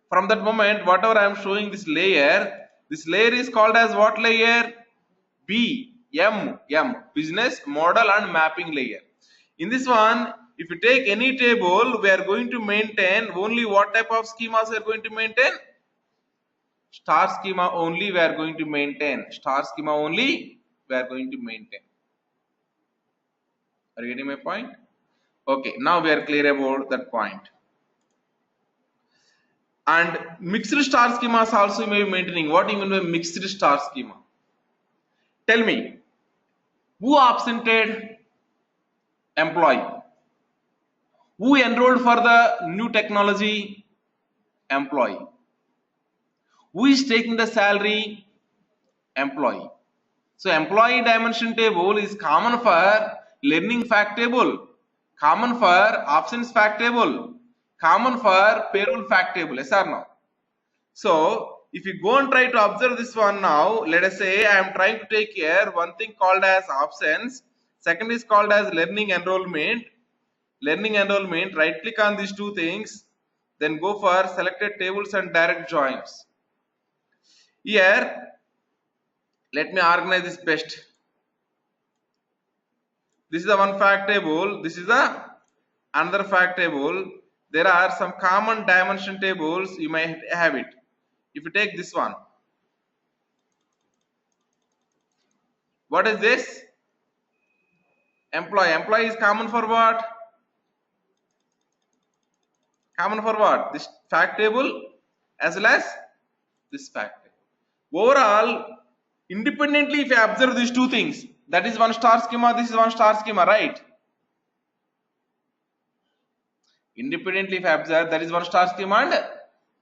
from that moment, whatever I am showing this layer is called as what layer? BMM, business model and mapping layer. In this one, if you take any table, we are going to maintain only what type of schemas we are going to maintain? Star schema only we are going to maintain. Star schema only we are going to maintain. Are you getting my point? Okay, now we are clear about that point. And mixed star schemas also you may be maintaining. What do you mean by mixed star schema? Tell me, who absented? Employee. Who enrolled for the new technology? Employee. Who is taking the salary? Employee. So employee dimension table is common for learning fact table, common for absence fact table, common for payroll fact table. Yes or no? So if you go and try to observe this one now, let us say I am trying to take here one thing called as absence, second is called as learning enrollment. Right click on these two things, then go for selected tables and direct joins. Here let me organize this best. This is the one fact table, this is the another fact table. There are some common dimension tables, you may have it. If you take this one, what is this? Employee is common for what? Common for what? This fact table as well as this fact table. Overall, independently if I observe these two things, that is one star schema, this is one star schema, right? Independently if I observe, that is one star schema and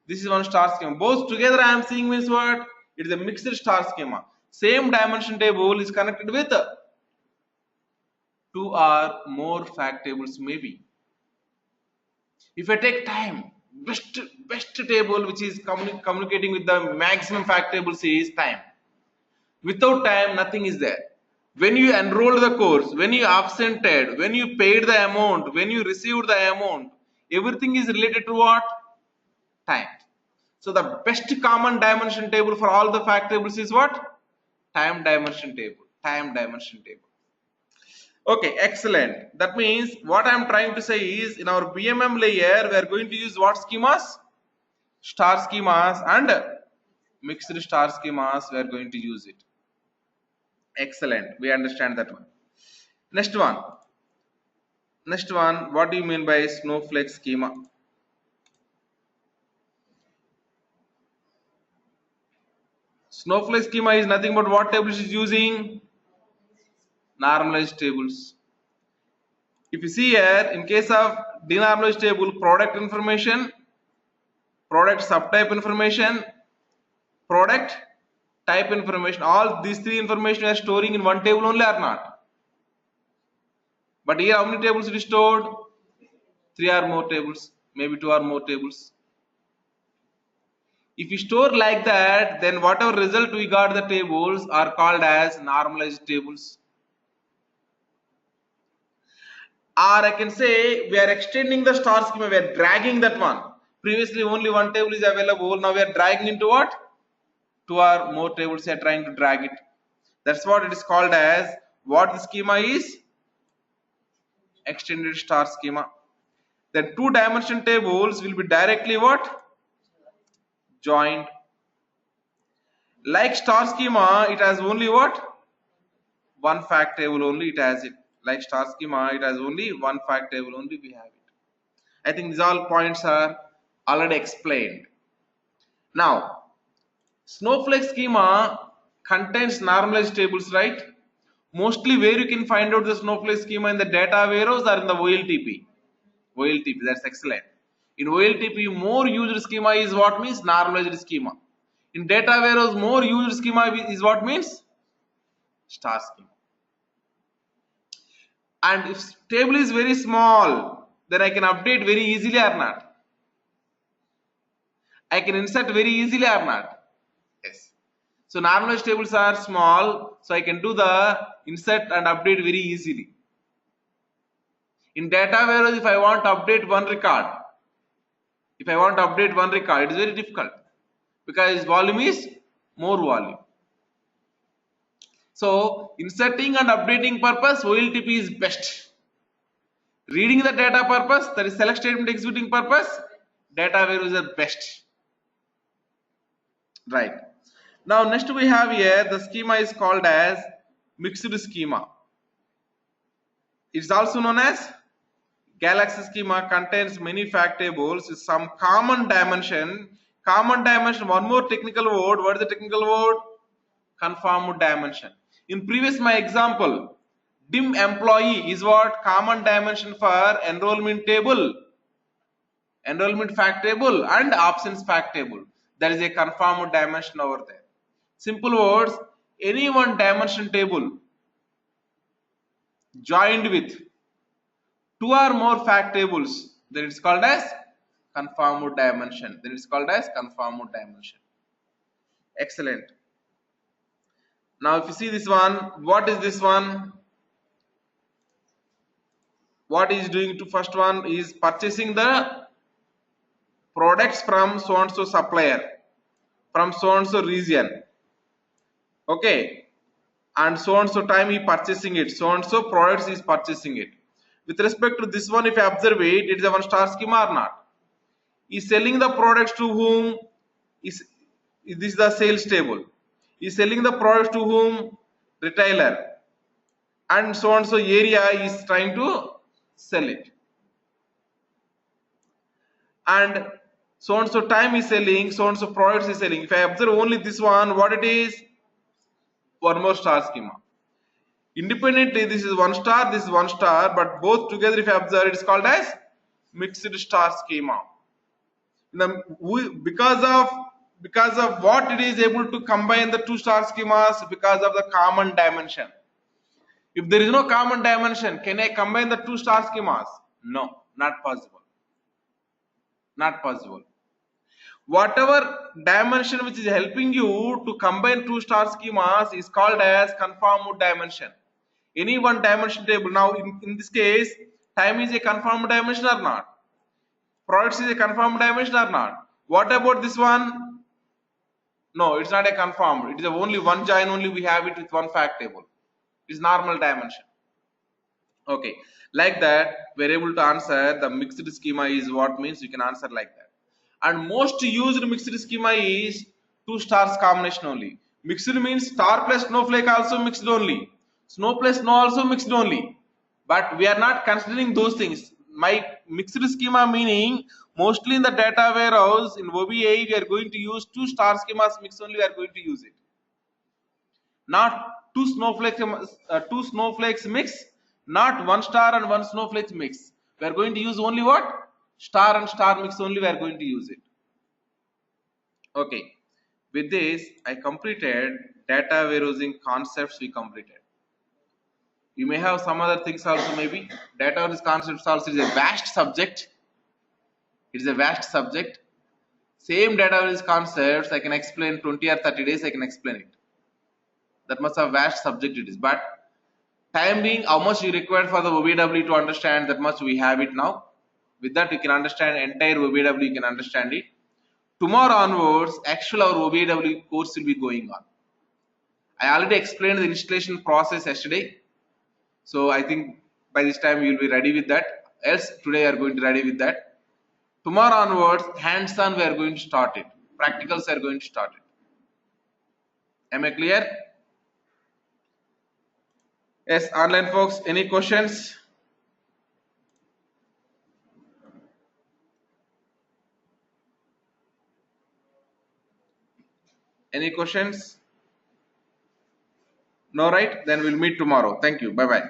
this is one star schema. Both together I am seeing means what? It is a mixed star schema. Same dimension table is connected with two or more fact tables maybe. If I take time, best table which is communicating with the maximum fact tables is time. Without time, nothing is there. When you enrolled the course, when you absented, when you paid the amount, when you received the amount, everything is related to what? Time. So the best common dimension table for all the fact tables is what? Time dimension table. Okay, excellent. That means what I am trying to say is in our BMM layer, we are going to use what schemas? Star schemas and mixed star schemas, we are going to use it. Excellent. We understand that one. Next one, what do you mean by snowflake schema? Snowflake schema is nothing but what tables is using? Normalized tables. If you see here, in case of denormalized table, product information, product subtype information, product type information, all these three information are storing in one table only or not? But here how many tables it is stored? 3 or more tables, maybe 2 or more tables. If you store like that, then whatever result we got, the tables are called as normalized tables. Or I can say we are extending the star schema, we are dragging that one. Previously only one table is available, now we are dragging into what? 2 or more tables, we are trying to drag it. That's what it is called as, what the schema is? Extended star schema. Then 2 dimension tables will be directly what? Joined. Like star schema, it has only what? One fact table only it has it. Like star schema, it has only one fact table only we have it. I think these all points are already explained. Now, Snowflake schema contains normalized tables, right? Mostly where you can find out the Snowflake schema in the data warehouse or in the OLTP. OLTP, that's excellent. In OLTP, more used schema is what means normalized schema. In data warehouse, more used schema is what means star schema. And if table is very small, then I can update very easily or not? I can insert very easily or not? Yes. So normalized tables are small, so I can do the insert and update very easily. In data warehouse, if I want to update one record, it is very difficult because volume is more volume. So inserting and updating purpose, OLTP is best. Reading the data purpose, that is select statement executing purpose, data warehouse is the best. Right. Now next we have here the schema is called as mixed schema. It's also known as Galaxy schema. Contains many fact tables with some common dimension. Common dimension, one more technical word. What is the technical word? Conformed dimension. In previous my example, dim employee is what? Common dimension for enrollment table, enrollment fact table and absence fact table. There is a conformed dimension over there. Simple words, any one dimension table joined with two or more fact tables, then it's called as conformed dimension. Excellent. Now if you see this one, what is this one? What is doing to first one is purchasing the products from so and so supplier, from so and so region. Okay. And so and so time he purchasing it, so and so products is purchasing it. With respect to this one, if you observe it, it is a one star schema or not? Is selling the products to whom? Is this is the sales table? Is selling the products to whom? Retailer. And so area is trying to sell it. And so time is selling, so products is selling. If I observe only this one, what it is? One more star schema. Independently, this is one star, this is one star, but both together, if you observe, it is called as mixed star schema. Because of what it is able to combine the two star schemas, because of the common dimension. If there is no common dimension, can I combine the two star schemas? No, not possible. Not possible. Whatever dimension which is helping you to combine two star schemas is called as conformed dimension. Any one dimension table. Now in this case, time is a conformed dimension or not? Products is a conformed dimension or not? What about this one? No, it's not a conformed. It is only one join only we have it with one fact table. It is normal dimension. Okay, like that we are able to answer the mixed schema is what means you can answer like that. And most used mixed schema is two stars combination only. Mixed means star plus snowflake also mixed only. Snow plus snow also mixed only. But we are not considering those things. My mixed schema meaning mostly in the data warehouse in OBIEE we are going to use two star schemas mixed only we are going to use it. Not two snowflakes mix, not one star and one snowflake mix. We are going to use only what? Star and star mix only we are going to use it. Okay. With this, I completed data warehousing concepts we completed. You may have some other things also maybe. Data warehousing concepts also is a vast subject. It is a vast subject. Same data warehousing concepts I can explain 20 or 30 days I can explain it. That much a vast subject it is. But time being, how much you require for the OBIEE to understand, that much we have it now. With that you can understand entire OBIEE, you can understand it. Tomorrow onwards, actual our OBIEE course will be going on. I already explained the installation process yesterday. So I think by this time you will be ready with that. Else today you are going to ready with that. Tomorrow onwards, hands-on we are going to start it. Practicals are going to start it. Am I clear? Yes, online folks, any questions? Any questions? No, right? Then we'll meet tomorrow. Thank you. Bye bye.